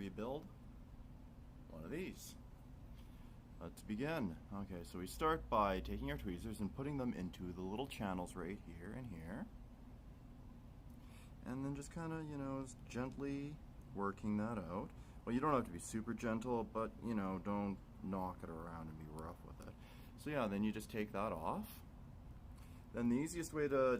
rebuild one of these. Let's begin. Okay, so we start by taking our tweezers and putting them into the little channels right here and here. And then just kind of, gently working that out. Well, you don't have to be super gentle, but, don't knock it around and be rough with it. So yeah, then you just take that off. Then the easiest way to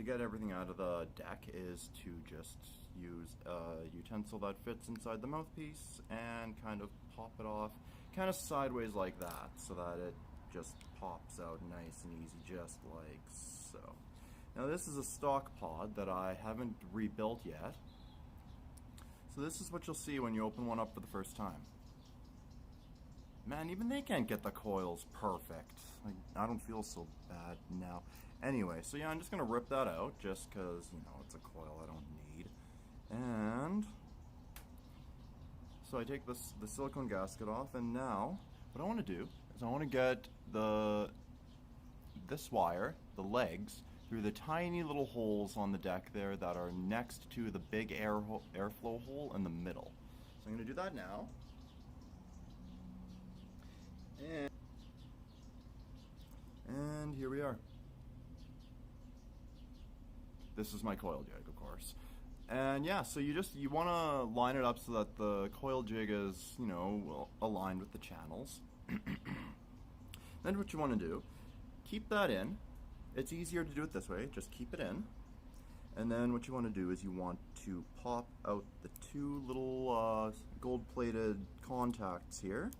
get everything out of the deck is to just use a utensil that fits inside the mouthpiece and kind of pop it off kind of sideways like that, so that it just pops out nice and easy, just like so. Now this is a stock pod that I haven't rebuilt yet. So this is what you'll see when you open one up for the first time. Man, even they can't get the coils perfect. Like, I don't feel so bad now. Anyway, so yeah, I'm just gonna rip that out just because, it's a coil I don't need. And so I take the silicone gasket off, and now what I want to do is I want to get this wire, the legs, through the tiny little holes on the deck there that are next to the big airflow hole in the middle. So I'm going to do that now. And here we are. This is my coil jig, of course. And yeah, so you want to line it up so that the coil jig is, aligned with the channels. Then what you want to do, keep that in. It's easier to do it this way, just keep it in. And then what you want to do is you want to pop out the two little gold-plated contacts here.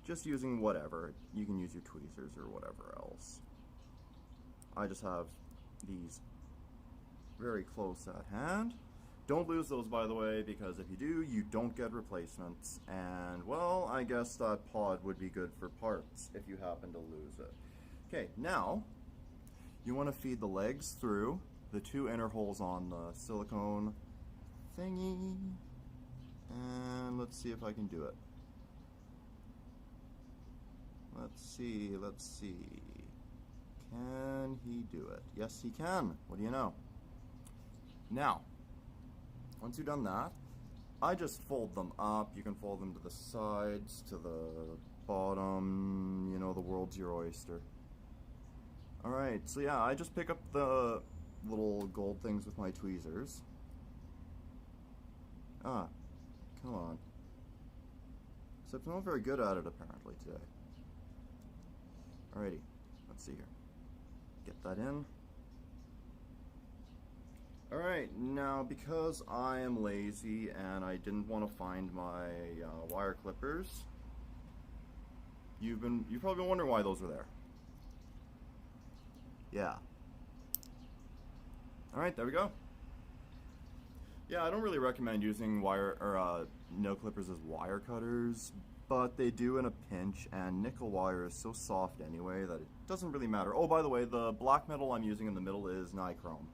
Just using whatever. You can use your tweezers or whatever else. I just have these very close at hand. Don't lose those, by the way, because if you do, you don't get replacements. And, well, I guess that pod would be good for parts if you happen to lose it. Okay, now you want to feed the legs through the two inner holes on the silicone thingy. And let's see if I can do it. Let's see. Can he do it? Yes, he can. What do you know? Now, once you've done that, I just fold them up. You can fold them to the sides, to the bottom, the world's your oyster. Alright, so yeah, I just pick up the little gold things with my tweezers. Ah, come on. Except I'm not very good at it apparently today. Alrighty, let's see here. Get that in. Alright, now because I am lazy and I didn't want to find my wire clippers, you've probably been wondering why those are there. Yeah. Alright, there we go. Yeah, I don't really recommend using nail clippers as wire cutters, but they do in a pinch, and nickel wire is so soft anyway that it doesn't really matter. Oh, by the way, the black metal I'm using in the middle is nichrome.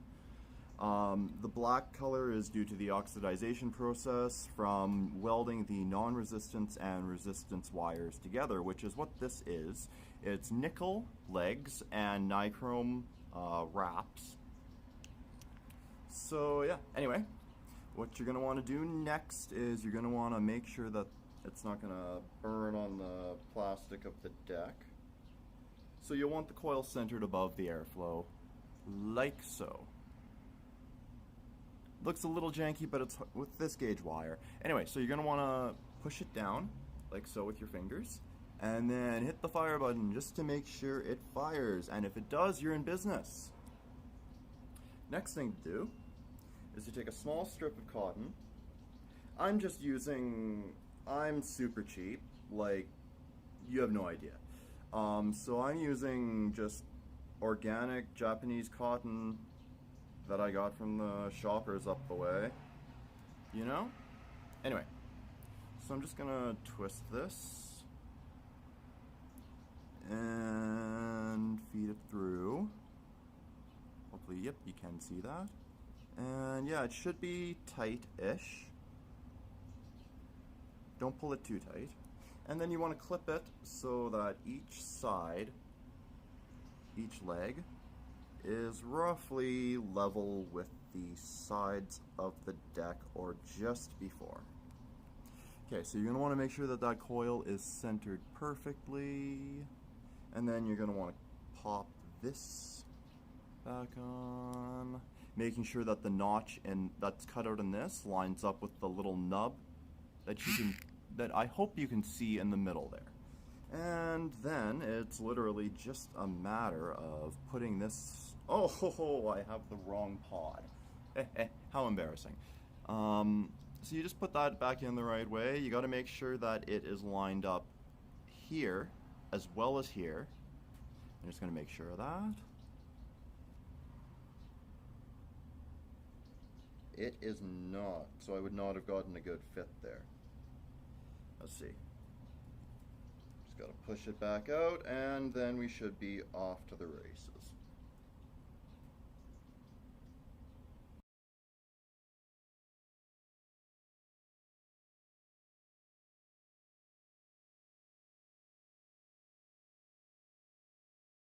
The black color is due to the oxidization process from welding the non-resistance and resistance wires together, which is what this is. It's nickel legs and nichrome wraps. So yeah, anyway, what you're going to want to do next is you're going to want to make sure that it's not going to burn on the plastic of the deck. So you'll want the coil centered above the airflow, like so. Looks a little janky, but it's with this gauge wire. Anyway, so you're going to want to push it down, like so with your fingers, and then hit the fire button just to make sure it fires. And if it does, you're in business. Next thing to do is to take a small strip of cotton. I'm super cheap, like, you have no idea. So I'm using just organic Japanese cotton that I got from the shoppers up the way, Anyway, so I'm just gonna twist this and feed it through. Hopefully, yep, you can see that. And yeah, it should be tight-ish. Don't pull it too tight. And then you want to clip it so that each side, each leg, is roughly level with the sides of the deck, or just before. Okay, so you're going to want to make sure that that coil is centered perfectly, and then you're going to want to pop this back on, making sure that the notch that's cut out in this lines up with the little nub that I hope you can see in the middle there. And then it's literally just a matter of putting this. Oh, I have the wrong pod. How embarrassing. So you just put that back in the right way. You got to make sure that it is lined up here as well as here. I'm just going to make sure of that. It is not, so I would not have gotten a good fit there. Let's see. Just got to push it back out, and then we should be off to the races.